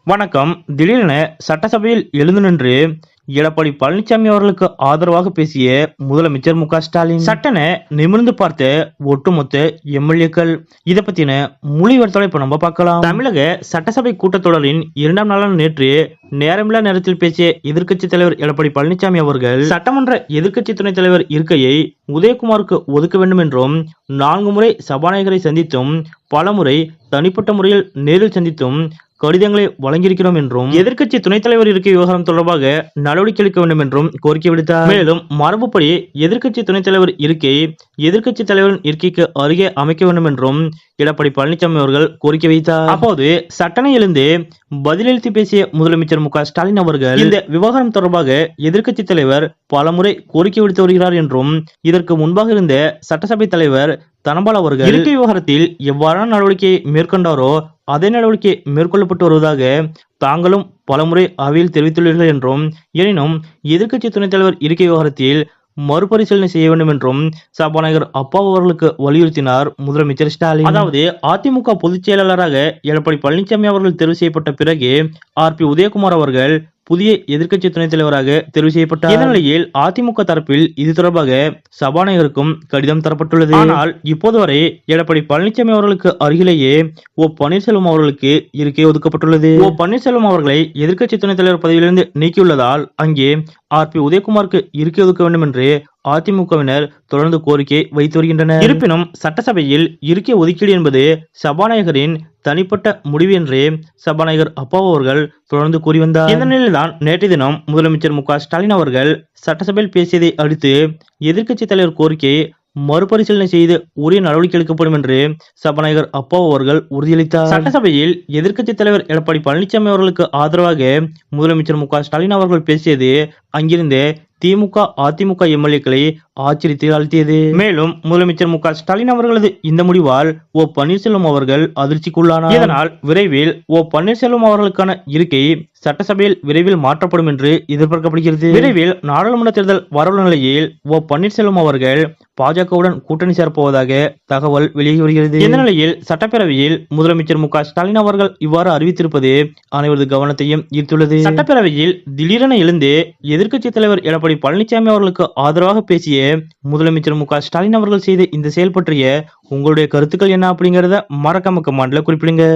வணக்கம். திடீரென சட்டசபையில் எழுந்து நின்று எடப்பாடி பழனிசாமி அவர்களுக்கு ஆதரவாக பேசிய முதலமைச்சர் மு.க.ஸ்டாலின். சட்டென நிமிர்ந்து பார்த்த ஒட்டுமொத்த எம்எல்ஏக்கள். இத பத்தின முழு விவரத்தோட இப்ப நம்ம பார்க்கலாம். தமிழக சட்டசபை கூட்டத்தொடரின் 2ஆம் நாளான நேற்று நேரமில்லா நேரத்தில் பேசிய எதிர்க்கட்சி தலைவர் எடப்பாடி பழனிசாமி அவர்கள் சட்டமன்ற எதிர்க்கட்சி துணைத் தலைவர் இருக்கையை உதயகுமாருக்கு ஒதுக்க வேண்டும் என்றும் 4 முறை சபாநாயகரை சந்தித்தும் பலமுறை தனிப்பட்ட முறையில் நேரில் சந்தித்தும் கடிதங்களை வழங்கியிருக்கிறோம் என்றும் எதிர்க்கட்சி துணைத் தலைவர் இருக்கை விவகாரம் தொடர்பாக நடவடிக்கை எடுக்க வேண்டும் என்றும் கோரிக்கை விடுத்தார். மேலும் மரபுப்படி எதிர்க்கட்சி துணைத் தலைவர் இருக்கை எதிர்க்கட்சி தலைவரின் இருக்கைக்கு அருகே அமைக்க வேண்டும் என்றும் எடப்பாடி பழனிசாமி அவர்கள் கோரிக்கை வைத்தார். அப்போது சட்டனை எழுந்து பதிலளித்து பேசிய முதலமைச்சர் மு.க.ஸ்டாலின் அவர்கள் இந்த விவகாரம் தொடர்பாக எதிர்க்கட்சி தலைவர் பலமுறை கோரிக்கை விடுத்து வருகிறார் என்றும் இதற்கு முன்பாக இருந்த சட்டசபை தலைவர் தனபால் அவர்கள் இருக்கை விவகாரத்தில் எவ்வாறான நடவடிக்கையை மேற்கொண்டாரோ அதே நடவடிக்கை மேற்கொள்ளப்பட்டு வருவதாக தாங்களும் பலமுறை அவையில் தெரிவித்துள்ளீர்கள் என்றும் எனினும் எதிர்க்கட்சி துணைத் தலைவர் இருக்கை விவகாரத்தில் மறுபரிசீலனை செய்ய வேண்டும் என்றும் சபாநாயகர் அப்பாவு அவர்களுக்கு வலியுறுத்தினார் முதலமைச்சர் ஸ்டாலின். அதாவது அதிமுக பொதுச் செயலாளராக எடப்பாடி பழனிசாமி அவர்கள் தேர்வு செய்யப்பட்ட பிறகு ஆர்.பி. உதயகுமார் அவர்கள் புதிய எதிர்க்கட்சி துணைத் தலைவராக தேர்வு செய்யப்பட்டார். இந்த நிலையில் அதிமுக தரப்பில் இது தொடர்பாக சபாநாயகருக்கும் கடிதம் தரப்பட்டுள்ளது. ஆனால் இப்போது வரை எடப்பாடி பழனிசாமி அவர்களுக்கு அருகிலேயே ஓ பன்னீர்செல்வம் அவர்களுக்கு இருக்கை ஒதுக்கப்பட்டுள்ளது. ஓ பன்னீர்செல்வம் அவர்களை எதிர்க்கட்சி துணைத் தலைவர் பதவியிலிருந்து நீக்கியுள்ளதால் அங்கே ஆர்.பி. உதயகுமாருக்கு இருக்கை ஒதுக்க வேண்டும் என்று அதிமுகவினர் தொடர்ந்து கோரிக்கை வைத்து வருகின்றனர். இருப்பினும் சட்டசபையில் இருக்கை ஒதுக்கீடு என்பது சபாநாயகரின் தனிப்பட்ட முடிவு என்றே சபாநாயகர் அப்பாவு அவர்கள் தொடர்ந்து கூறி வந்தார். இந்த நிலையில்தான் நேற்றைய தினம் முதலமைச்சர் மு.க.ஸ்டாலின் அவர்கள் சட்டசபையில் பேசியதை அடுத்து எதிர்க்கட்சி தலைவர் கோரிக்கை மறுபரிசீலனை செய்து உரிய நடவடிக்கை எடுக்கப்படும் என்று சபாநாயகர் அப்பாவு அவர்கள் உறுதியளித்தார். சட்டசபையில் எதிர்க்கட்சி தலைவர் எடப்பாடி பழனிசாமி அவர்களுக்கு ஆதரவாக முதலமைச்சர் மு.க.ஸ்டாலின் அவர்கள் பேசியது அங்கிருந்த திமுக அதிமுக எம்எல்ஏக்களை ஆச்சரியத்தில் ஆழ்த்தியது. மேலும் முதலமைச்சர் மு.க.ஸ்டாலின் அவர்களது இந்த முடிவால் ஓ பன்னீர்செல்வம் அவர்கள் அதிர்ச்சிக்குள்ளானார். இதனால் விரைவில் ஓ பன்னீர்செல்வம் அவர்களுக்கான இருக்கை சட்டசபையில் விரைவில் மாற்றப்படும் என்று எதிர்பார்க்கப்படுகிறது. விரைவில் நாடாளுமன்ற தேர்தல் வரவுள்ள நிலையில் ஓ பன்னீர்செல்வம் அவர்கள் பாஜகவுடன் கூட்டணி சேர்ப்போவதாக தகவல் வெளியாகி வருகிறது. இந்த நிலையில் சட்டப்பேரவையில் முதலமைச்சர் மு.க.ஸ்டாலின் அவர்கள் இவ்வாறு அறிவித்திருப்பது அனைவரது கவனத்தையும் ஈர்த்துள்ளது. சட்டப்பேரவையில் திடீரென எழுந்து எதிர்க்கட்சி தலைவர் எடப்பாடி பழனிசாமி அவர்களுக்கு ஆதரவாக பேசிய முதலமைச்சர் மு.க.ஸ்டாலின் அவர்கள் செய்த இந்த செயல் பற்றிய உங்களுடைய கருத்துக்கள் என்ன அப்படிங்கறத மறக்காம கமெண்ட்ல குறிப்பிடுங்க.